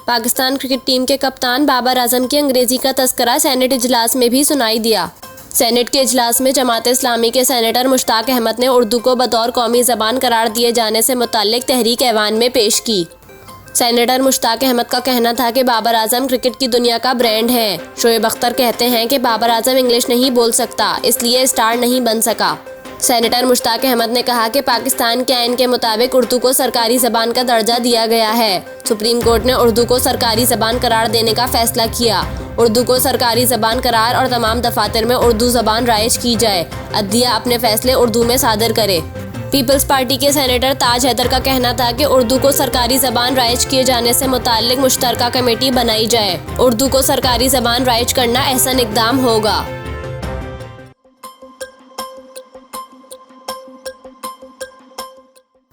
Pakistan cricket team के कप्तान बाबर आजम की अंग्रेजी का तस्करा सेनेट इजलास में भी सुनाई दिया। सेनेट के इजलास में जमात इस्लामी के सेनेटर मुश्ताक अहमद ने उर्दू को बतौर कौमी ज़बान करार दिए जाने से मुताल्लिक तहरीक ऐवान में पेश की। सेनेटर मुश्ताक अहमद का कहना था कि बाबर आजम क्रिकेट की दुनिया का ब्रांड है। शोएब अख्तर कहते हैं कि बाबर आजम इंग्लिश नहीं बोल सकता, इसलिए स्टार नहीं बन सका। सेनेटर मुश्ताक अहमद ने कहा कि पाकिस्तान के आइन के मुताबिक उर्दू को सरकारी ज़बान का दर्जा दिया गया है। सुप्रीम कोर्ट ने उर्दू को सरकारी ज़बान करार देने का फैसला किया। उर्दू को सरकारी ज़बान करार और तमाम दफातर में उर्दू ज़बान राइज की जाए। अदलिया अपने फैसले उर्दू में सादर करे। पीपल्स पार्टी के सेनेटर ताज हैदर का कहना था कि उर्दू को सरकारी ज़बान राइज किए जाने से मुताल्लिक मुश्तरका कमेटी बनाई जाए। उर्दू को सरकारी ज़बान राइज करना एहसन इक़दाम होगा।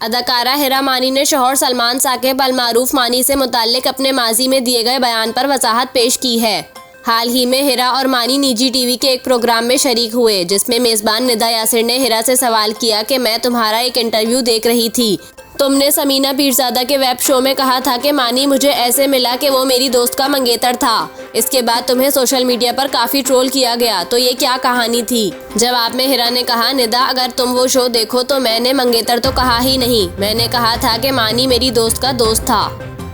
अदाकारा हिरा मानी ने शौहर सलमान साकिब अल मारूफ मानी से मुताल्लिक अपने माजी में दिए गए बयान पर वजाहत पेश की है। हाल ही में हिरा और मानी निजी टीवी के एक प्रोग्राम में शरीक हुए, जिसमें मेज़बान निदा यासिर ने हिरा से सवाल किया कि मैं तुम्हारा एक इंटरव्यू देख रही थी, तुमने समीना पीरज़ादा के वेब शो में कहा था कि मानी मुझे ऐसे मिला कि वो मेरी दोस्त का मंगेतर था। इसके बाद तुम्हें सोशल मीडिया पर काफ़ी ट्रोल किया गया, तो ये क्या कहानी थी? जवाब में हिरा ने कहा, निदा अगर तुम वो शो देखो तो मैंने मंगेतर तो कहा ही नहीं, मैंने कहा था कि मानी मेरी दोस्त का दोस्त था।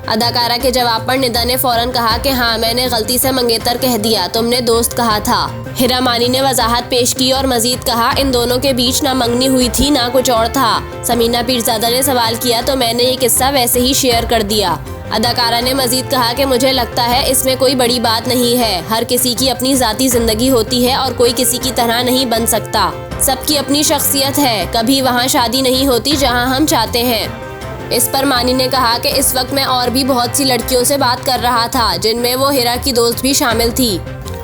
अदाकारा के जवाब पर निदा ने फौरन कहा कि हाँ, मैंने गलती से मंगेतर कह दिया, तुमने दोस्त कहा था। हिरा मानी ने वजाहत पेश की और मजीद कहा, इन दोनों के बीच ना मंगनी हुई थी ना कुछ और था। समीना पीरज़ादा ने सवाल किया तो मैंने ये किस्सा वैसे ही शेयर कर दिया। अदाकारा ने मजीद कहा कि मुझे लगता है इसमें कोई बड़ी बात नहीं है। हर किसी की अपनी ज़ाती ज़िंदगी होती है और कोई किसी की तरह नहीं बन सकता। सबकी अपनी शख्सियत है, कभी वहाँ शादी नहीं होती जहाँ हम चाहते हैं। इस पर मानी ने कहा कि इस वक्त मैं और भी बहुत सी लड़कियों से बात कर रहा था, जिनमें वो हिरा की दोस्त भी शामिल थी।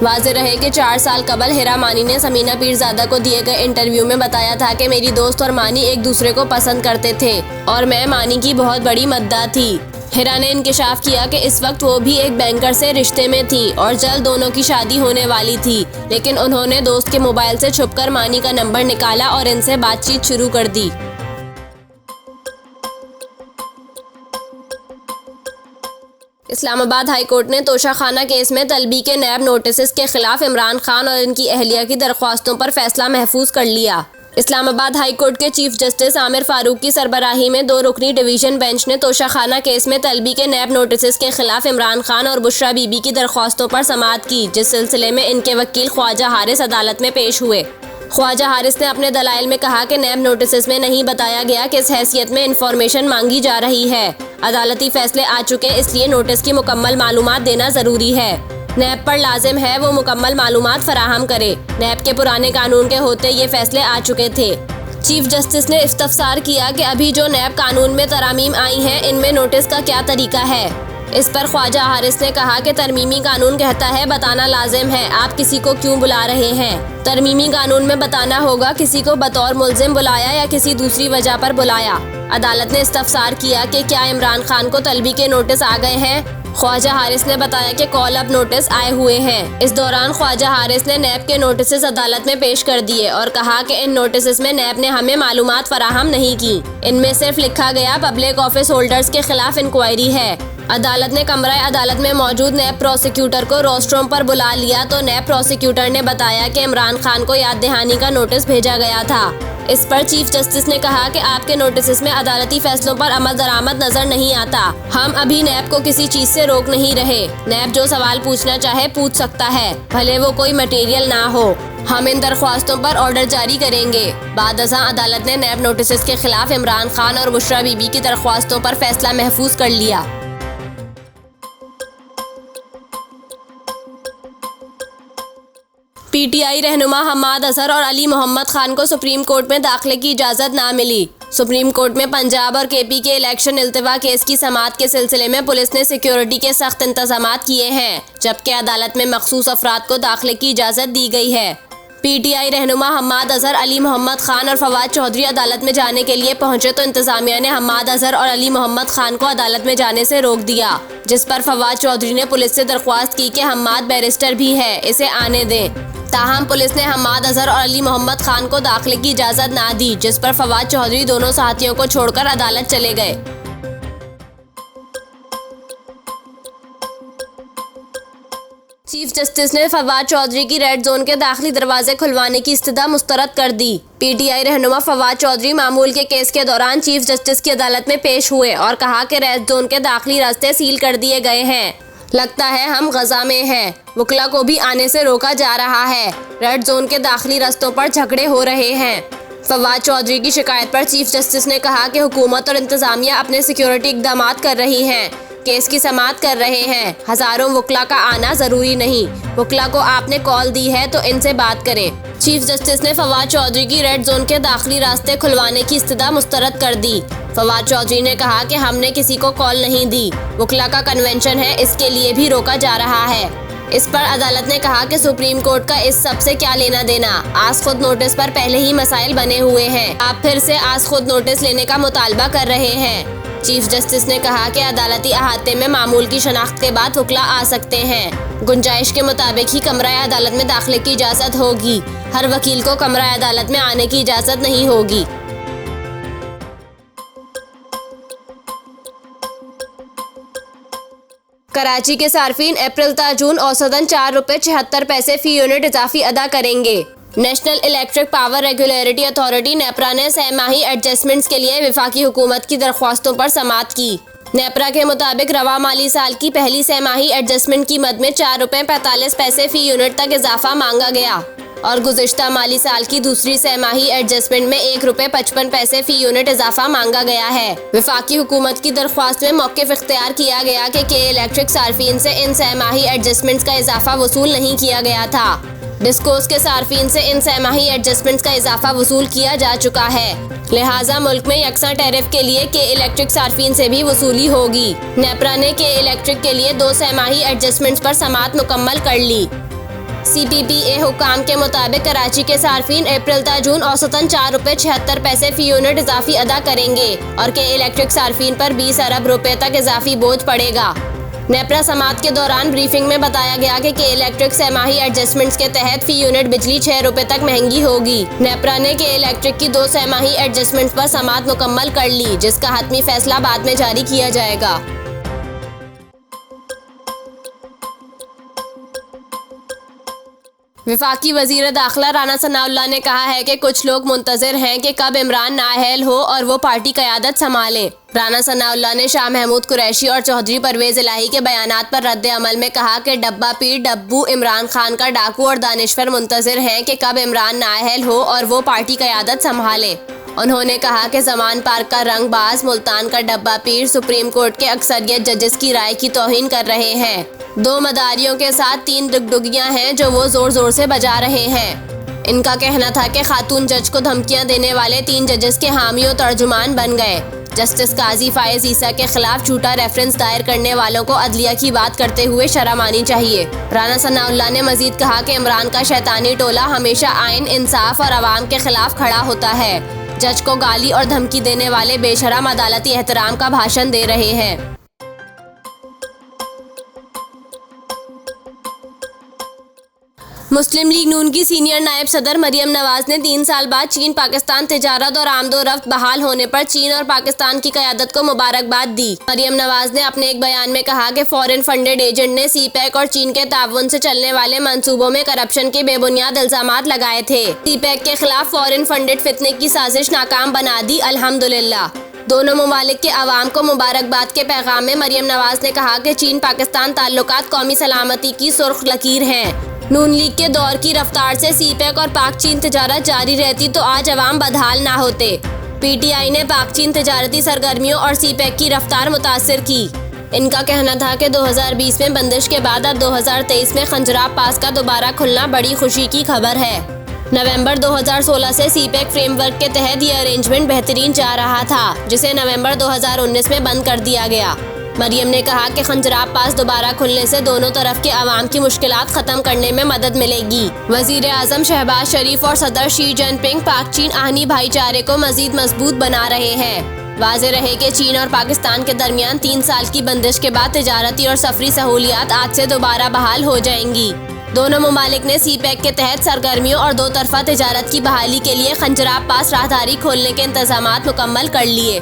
वाज़ेह रहे कि 4 साल कबल हिरा मानी ने समीना पीरज़ादा को दिए गए इंटरव्यू में बताया था कि मेरी दोस्त और मानी एक दूसरे को पसंद करते थे और मैं मानी की बहुत बड़ी मद्दा थी। हिरा ने इंकिशाफ किया कि इस वक्त वो भी एक बैंकर से रिश्ते में थी और जल्द दोनों की शादी होने वाली थी, लेकिन उन्होंने दोस्त के मोबाइल से छुपकर मानी का नंबर निकाला और इनसे बातचीत शुरू कर दी। इस्लामाबाद हाई कोर्ट ने तोशाखाना केस में तलबी के नैब नोटिस के खिलाफ इमरान खान और इनकी अहलिया की दरख्वास्तों पर फैसला महफूज कर लिया। इस्लामाबाद हाई कोर्ट के चीफ जस्टिस आमिर फारूक की सरबराही में 2 रुकनी डिवीजन बेंच ने तोशाखाना केस में तलबी के नैब नोटिस के खिलाफ इमरान खान और बुशरा बीबी की दरख्वास्तों पर समाअत की, जिस सिलसिले में इनके वकील ख्वाजा हारिस अदालत में पेश हुए। ख्वाजा हारिस ने अपने दलाइल में कहा कि नैब नोटिस में नहीं बताया गया किस हैसियत में इंफॉर्मेशन मांगी जा रही है। अदालती फैसले आ चुके, इसलिए नोटिस की मुकम्मल मालूमात देना जरूरी है। नैब पर लाजिम है वो मुकम्मल मालूमात फराहम करे। नैब के पुराने कानून के होते ये फैसले आ चुके थे। चीफ जस्टिस ने इस्तफसार किया कि अभी जो नैब कानून में तरमीम आई हैं, इनमें नोटिस का क्या तरीका है। इस पर ख्वाजा हारिस ने कहा कि तरमीमी कानून कहता है बताना लाजिम है, आप किसी को क्यों बुला रहे हैं। तरमीमी कानून में बताना होगा किसी को बतौर मुल्जिम बुलाया या किसी दूसरी वजह पर बुलाया। अदालत ने इस्तफसार किया कि क्या इमरान खान को तलबी के नोटिस आ गए हैं। ख्वाजा हारिस ने बताया कि कॉल अप नोटिस आए हुए हैं। इस दौरान ख्वाजा हारिस ने नैब के नोटिस अदालत में पेश कर दिए और कहा कि इन नोटिस में नैब ने हमें मालूमात फराहम नहीं की। इनमें सिर्फ लिखा गया पब्लिक ऑफिस होल्डर्स के खिलाफ इंक्वायरी है। अदालत ने कमरा अदालत में मौजूद नैब प्रोसिक्यूटर को रोस्ट्रोम पर बुला लिया तो नैब प्रोसिक्यूटर ने बताया कि इमरान खान को याद दहानी का नोटिस भेजा गया था। इस पर चीफ जस्टिस ने कहा कि आपके नोटिस में अदालती फैसलों पर अमल दरामद नजर नहीं आता। हम अभी नैब को किसी चीज से रोक नहीं रहे। नैब जो सवाल पूछना चाहे पूछ सकता है, भले वो कोई मटेरियल ना हो। हम इन दरख्वास्तों पर ऑर्डर जारी करेंगे। बाद अज़ां अदालत ने नैब नोटिस के खिलाफ इमरान खान और बुशरा बीबी की दरख्वास्तों पर फैसला महफूज कर लिया। पीटीआई रहनुमा हम्माद अजहर और अली मोहम्मद खान को सुप्रीम कोर्ट में दाखिले की इजाज़त ना मिली। सुप्रीम कोर्ट में पंजाब और केपी के इलेक्शन इल्तिवा केस की समाअत के सिलसिले में पुलिस ने सिक्योरिटी के सख्त इंतजामात किए हैं, जबकि अदालत में मखसूस अफराद को दाखिले की इजाज़त दी गई है। पीटीआई रहनुमा हम्माद अजहर, अली मोहम्मद खान और फवाद चौधरी अदालत में जाने के लिए पहुंचे तो इंतजामिया ने हम्माद अजहर और अली मोहम्मद खान को अदालत में जाने से रोक दिया, जिस पर फवाद चौधरी ने पुलिस से दरख्वास्त की कि हम्माद बैरिस्टर भी है, इसे आने दें। ताहम पुलिस ने हम्माद अजहर और अली मोहम्मद खान को दाखिले की इजाज़त ना दी, जिस पर फवाद चौधरी दोनों साथियों को छोड़कर अदालत चले गए। चीफ जस्टिस ने फवाद चौधरी की रेड जोन के दाखिली दरवाजे खुलवाने की इस्तदा मुस्तरद कर दी। पीटीआई रहनुमा फवाद चौधरी मामूल के केस के दौरान चीफ जस्टिस की अदालत में पेश हुए और कहा कि रेड जोन के दाखिली रास्ते सील कर दिए गए हैं। लगता है हम गजा में हैं। वकला को भी आने से रोका जा रहा है। रेड जोन के दाखिली रास्तों पर झगड़े हो रहे हैं। फवाद चौधरी की शिकायत पर चीफ जस्टिस ने कहा कि हुकूमत और इंतजामिया अपने सिक्योरिटी इकदाम कर रही हैं, केस की समाअत कर रहे हैं। हजारों वकला का आना जरूरी नहीं। वकला को आपने कॉल दी है तो इनसे बात करें। चीफ जस्टिस ने फवाद चौधरी की रेड जोन के दाखिली रास्ते खुलवाने की इस्तदा मुस्तरद कर दी। फवाद चौधरी ने कहा कि हमने किसी को कॉल नहीं दी। वकला का कन्वेंशन है, इसके लिए भी रोका जा रहा है। इस पर अदालत ने कहा कि सुप्रीम कोर्ट का इस सब से क्या लेना देना। आज खुद नोटिस पर पहले ही मसाइल बने हुए हैं। आप फिर से आज खुद नोटिस लेने का मुतालबा कर रहे हैं। चीफ जस्टिस ने कहा कि अदालती अहाते में मामूल की शनाख्त के बाद वकला आ सकते हैं। गुंजाइश के मुताबिक ही कमरा अदालत में दाखिले की इजाज़त होगी। हर वकील को कमरा अदालत में आने की इजाज़त नहीं होगी। कराची के सार्फिन अप्रैल ता जून औसतन ₹4.76 फी यूनिट इजाफी अदा करेंगे। National electric power regulatory authority NEPRA ने सहमाही एडजस्टमेंट्स के लिए वफाकी हुकूमत की दरख्वास्तों पर समाअत की। नेपरा के मुताबिक रवा माली साल की पहली सहमाही एडजस्टमेंट की मद में ₹4.45 फी यूनिट तक इजाफा मांगा गया और गुज़िश्ता माली साल की दूसरी सहमाही एडजस्टमेंट में ₹1.55 फी यूनिट इजाफा मांगा गया है। वफाकी हुकूमत की दरख्वास्त में मौक़िफ़ इख्तियार किया गया कि के इलेक्ट्रिक सार्फिन से इन सहमाही एडजस्टमेंट्स का इजाफा वसूल नहीं किया गया था। डिस्कोस के सार्फिन से इन सहमाही एडजस्टमेंट्स का इजाफा वसूल किया जा चुका है, लिहाजा मुल्क में यकसा टैरिफ के लिए के इलेक्ट्रिक सार्फिन से भी वसूली होगी। नेपरा ने के इलेक्ट्रिक के लिए 2 सहमाही एडजस्टमेंट्स पर समाअत मुकम्मल कर ली। CPPA हुकाम के मुताबिक कराची के सार्फिन अप्रैल ता जून औसतन ₹4.76 फी यूनिट इजाफी अदा करेंगे और के इलेक्ट्रिक सार्फिन पर 20 अरब रुपए तक इजाफी बोझ पड़ेगा। नेपरा समाअत के दौरान ब्रीफिंग में बताया गया कि के इलेक्ट्रिक सहमाही एडजस्टमेंट्स के तहत फी यूनिट बिजली ₹6 तक महंगी होगी। नेपरा ने के इलेक्ट्रिक की 2 सहमाही एडजस्टमेंट्स पर समाअत मुकम्मल कर ली, जिसका हतमी फैसला बाद में जारी किया जाएगा। वफाकी वजीर दाखिला राना सनाउल्लाह ने कहा है कि कुछ लोग मुंतज़िर हैं कि कब इमरान नाअहल हो और वो पार्टी क़यादत संभालें। राना सनाउल्लाह ने शाह महमूद कुरैशी और चौधरी परवेज़ इलाही के बयानात पर रद्द अमल में कहा कि डब्बा पीर डब्बू इमरान खान का डाकू और दानिश्वर मुंतज़िर हैं कि कब इमरान नाअहल हो और वो पार्टी क़यादत संभालें। उन्होंने कहा कि ज़मान पार्क का रंगबाज मुल्तान का डब्बा पीर सुप्रीम कोर्ट के अक्सरियत जजेस की राय की तौहीन कर रहे हैं। 2 मदारियों के साथ 3 डुगडुगियां हैं जो वो जोर जोर से बजा रहे हैं। इनका कहना था कि खातून जज को धमकियां देने वाले 3 जजेस के हामी और तर्जुमान बन गए। जस्टिस काजी फायज ईसा के खिलाफ झूठा रेफरेंस दायर करने वालों को अदलिया की बात करते हुए शर्म आनी चाहिए। राना सनाउल्लाह ने मजीद कहा कि इमरान का शैतानी टोला हमेशा आइन, इंसाफ और अवाम के खिलाफ खड़ा होता है। जज को गाली और धमकी देने वाले बेशरम अदालती एहतराम का भाषण दे रहे हैं। मुस्लिम लीग नून की सीनियर नायब सदर मरियम नवाज ने 3 साल बाद चीन पाकिस्तान तिजारत और आमदोरफ्त बहाल होने पर चीन और पाकिस्तान की क़यादत को मुबारकबाद दी। मरियम नवाज ने अपने एक बयान में कहा कि फॉरेन फंडेड एजेंट ने CPEC और चीन के ताउन से चलने वाले मंसूबों में करप्शन के बेबुनियाद इल्जामात लगाए थे। CPEC के खिलाफ फॉरेन फंडेड फितने की साजिश नाकाम बना दी, अल्हम्दुलिल्लाह। दोनों ममालिक के अवाम को मुबारकबाद के पैगाम में मरियम नवाज ने कहा कि चीन पाकिस्तान ताल्लुकात कौमी सलामती की सुर्ख लकीर हैं। नून लीग के दौर की रफ्तार से CPEC और पाक चीन तिजारत जारी रहती तो आज अवाम बदहाल ना होते। PTI ने पाक चीन तिजारती सरगर्मियों और CPEC की रफ्तार मुतासिर की। इनका कहना था कि 2020 में बंदिश के बाद अब 2023 में खंजराब पास का दोबारा खुलना बड़ी खुशी की खबर है। नवंबर 2016 से CPEC फ्रेमवर्क के तहत ये अरेंजमेंट बेहतरीन जा रहा था, जिसे नवंबर 2019 में बंद कर दिया गया। मरियम ने कहा कि खंजराब पास दोबारा खुलने से दोनों तरफ के अवाम की मुश्किलात खत्म करने में मदद मिलेगी। वजीर आजम शहबाज शरीफ और सदर शी जिनपिंग पाक चीन आहनी भाईचारे को मजीद मजबूत बना रहे हैं। वाज़ेह रहे कि चीन और पाकिस्तान के दरमियान 3 साल की बंदिश के बाद तिजारती और सफरी सहूलियात आज से दोबारा बहाल हो जाएंगी। दोनों ममालिक ने CPEC के तहत सरगर्मियों और 2 तरफा तिजारत की बहाली के लिए खंजराब पास राहदारी खोलने के इंतजामात मुकम्मल कर लिए।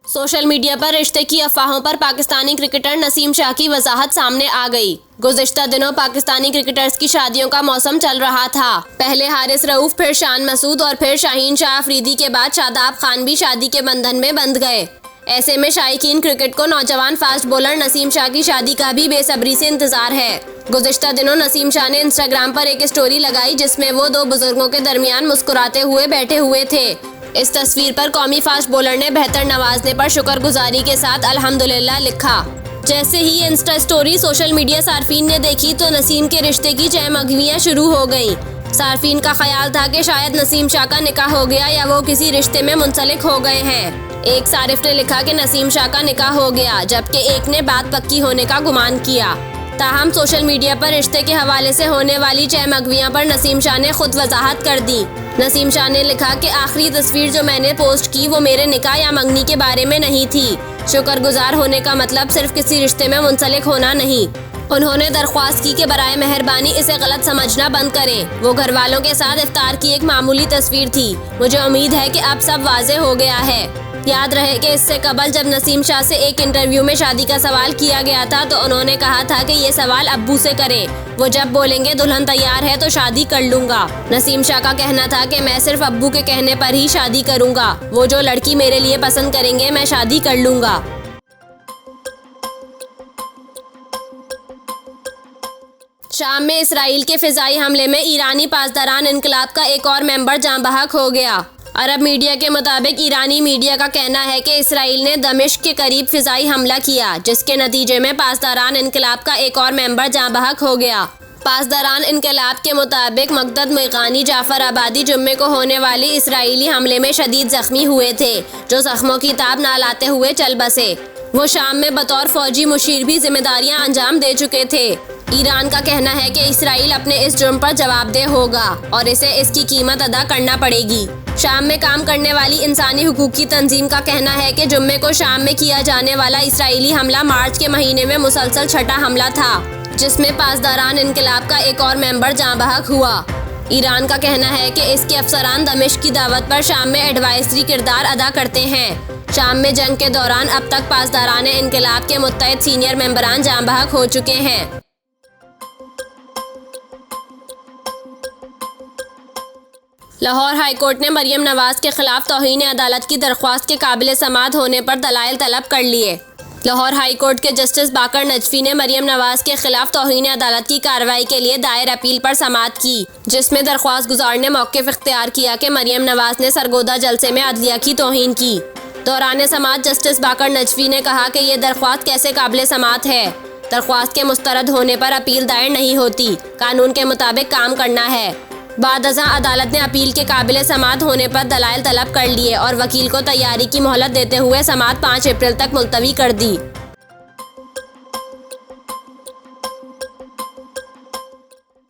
सोशल मीडिया पर रिश्ते की अफवाहों पर पाकिस्तानी क्रिकेटर नसीम शाह की वजाहत सामने आ गई। गुज़िश्ता दिनों पाकिस्तानी क्रिकेटर्स की शादियों का मौसम चल रहा था। पहले हारिस रऊफ, फिर शान मसूद और फिर शाहीन शाह अफरीदी के बाद शादाब खान भी शादी के बंधन में बंध गए। ऐसे में शायकीन क्रिकेट को नौजवान फास्ट बॉलर नसीम शाह की शादी का भी बेसब्री से इंतजार है। गुज़िश्ता दिनों नसीम शाह ने इंस्टाग्राम पर एक स्टोरी लगाई जिसमें वो दो बुजुर्गों के दरमियान मुस्कुराते हुए बैठे हुए थे। इस तस्वीर पर कौमी फास्ट बॉलर ने बेहतर नवाजने पर शुक्रगुजारी के साथ अल्हम्दुलिल्लाह लिखा। जैसे ही इंस्टा स्टोरी सोशल मीडिया सार्फिन ने देखी तो नसीम के रिश्ते की चहमगवियां शुरू हो गईं। सार्फिन का ख्याल था कि शायद नसीम शाह का निकाह हो गया या वो किसी रिश्ते में मुंसलिक हो गए हैं। एक सारिफ ने लिखा कि नसीम शाह का निकाह हो गया, जबकि एक ने बात पक्की होने का गुमान किया। ताहम सोशल मीडिया पर रिश्ते के हवाले से होने वाली चहमगवियां पर नसीम शाह ने खुद वजाहत कर दी। नसीम शाह ने लिखा कि आखिरी तस्वीर जो मैंने पोस्ट की वो मेरे निकाह या मंगनी के बारे में नहीं थी। शुक्रगुजार होने का मतलब सिर्फ किसी रिश्ते में मुंसलिक होना नहीं। उन्होंने दरख्वास्त की कि बराए मेहरबानी इसे गलत समझना बंद करें। वो घर वालों के साथ इफ्तार की एक मामूली तस्वीर थी। मुझे उम्मीद है कि अब सब वाज़ेह हो गया है। याद रहे कि इससे कबल जब नसीम शाह से एक इंटरव्यू में शादी का सवाल किया गया था तो उन्होंने कहा था कि ये सवाल अब्बू से करें। वो जब बोलेंगे दुल्हन तैयार है तो शादी कर लूंगा। नसीम शाह का कहना था कि मैं सिर्फ अब्बू के कहने पर ही शादी करूंगा। वो जो लड़की मेरे लिए पसंद करेंगे मैं शादी कर लूंगा। शाम में इसराइल के फिजाई हमले में ईरानी पासदारान इनकलाब का एक और मेंबर जाँ बहक हो गया। अरब मीडिया के मुताबिक ईरानी मीडिया का कहना है कि इसराइल ने दमिश्क के करीब फिजाई हमला किया, जिसके नतीजे में पासदारान इनकलाब का एक और मेंबर जाँ बहक हो गया। पासदारान इनकलाब के मुताबिक मकदद मुग़ानी जाफ़र आबादी जुम्मे को होने वाली इसराइली हमले में शदीद जख्मी हुए थे, जो जख्मों की ताब ना लाते हुए चल बसे। वो शाम में बतौर फौजी मुशीर भी जिम्मेदारियां अंजाम दे चुके थे। ईरान का कहना है कि इसराइल अपने इस जुर्म पर जवाबदेह होगा और इसे इसकी कीमत अदा करना पड़ेगी। शाम में काम करने वाली इंसानी हुकूक की तंजीम का कहना है कि जुम्मे को शाम में किया जाने वाला इसराइली हमला मार्च के महीने में मुसलसल छठा हमला था, जिसमें पासदारान इनकलाब का एक और मेंबर जाँ बहक हुआ। ईरान का कहना है कि इसके अफसरान दमिश्क की दावत पर शाम में एडवाइजरी किरदार अदा करते हैं। शाम में जंग के दौरान अब तक पासदारान इनकलाब के मुत्तहिद सीनियर मेंबरान जाँ बहक हो चुके हैं। लाहौर हाई कोर्ट ने मरियम नवाज के खिलाफ तौहीन अदालत की दरख्वास्त के काबिल समाअत होने पर दलाइल तलब कर लिए। लाहौर हाई कोर्ट के जस्टिस बाकर नजफी ने मरियम नवाज के खिलाफ तौहीन अदालत की कार्रवाई के लिए दायर अपील पर समाअत की, जिसमें दरख्वास्त गुजार ने मौक़िफ़ इख्तियार किया कि मरियम नवाज ने सरगोदा जलसे में अदलिया की तौहीन की। दौरान समाअत जस्टिस बाकर नजफी ने कहा कि ये दरख्वास्त कैसे काबिल समाअत है। दरख्वास्त के मुस्तरद होने पर अपील दायर नहीं होती, कानून के मुताबिक काम करना है। बादअज़ां अदालत ने अपील के काबिल समाअत होने पर दलाइल तलब कर लिए और वकील को तैयारी की मोहलत देते हुए समाअत 5 अप्रैल तक मुलतवी कर दी।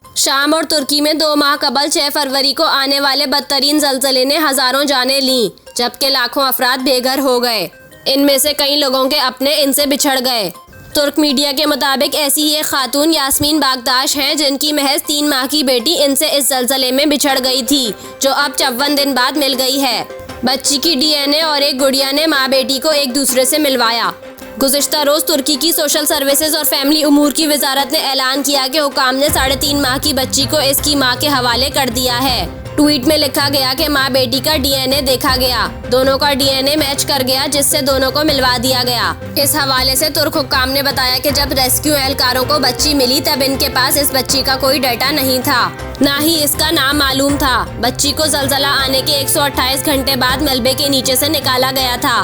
शाम और तुर्की में 2 माह कबल 6 फरवरी को आने वाले बदतरीन ज़लज़ले ने हज़ारों जानें लीं, जबकि लाखों अफराद बेघर हो गए। इनमें से कई लोगों के अपने इनसे बिछड़ गए। तुर्क मीडिया के मुताबिक ऐसी ही एक खातून यास्मीन बागदाश हैं, जिनकी महज 3 माह की बेटी इनसे इस ज़लज़ले में बिछड़ गई थी, जो अब 54 दिन बाद मिल गई है। बच्ची की DNA और एक गुड़िया ने माँ बेटी को एक दूसरे से मिलवाया। गुज़िश्ता रोज़ तुर्की की सोशल सर्विसेज और फैमिली उमूर की वजारत ने ऐलान किया कि हुकाम ने 3.5 माह की बच्ची को इसकी माँ के हवाले कर दिया है। ट्वीट में लिखा गया कि माँ बेटी का DNA देखा गया, दोनों का DNA मैच कर गया, जिससे दोनों को मिलवा दिया गया। इस हवाले से तुर्क हुक्काम ने बताया कि जब रेस्क्यू एहलकारों को बच्ची मिली तब इनके पास इस बच्ची का कोई डाटा नहीं था, ना ही इसका नाम मालूम था। बच्ची को ज़लज़ला आने के 128 घंटे बाद मलबे के नीचे से निकाला गया था।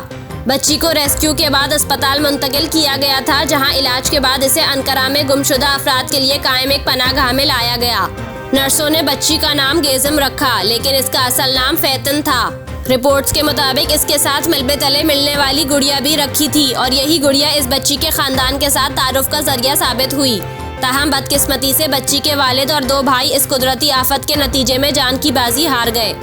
बच्ची को रेस्क्यू के बाद अस्पताल मुंतकिल किया गया था, जहाँ इलाज के बाद इसे अंकारा में गुमशुदा अफराद के लिए कायम एक पनाहगाह में लाया गया। नर्सों ने बच्ची का नाम गेज़म रखा, लेकिन इसका असल नाम फैतन था। रिपोर्ट्स के मुताबिक इसके साथ मलबे तले मिलने वाली गुड़िया भी रखी थी और यही गुड़िया इस बच्ची के खानदान के साथ तारुफ का जरिया साबित हुई। ताहम बदकिस्मती से बच्ची के वालिद और 2 भाई इस कुदरती आफत के नतीजे में जान की बाजी हार गए।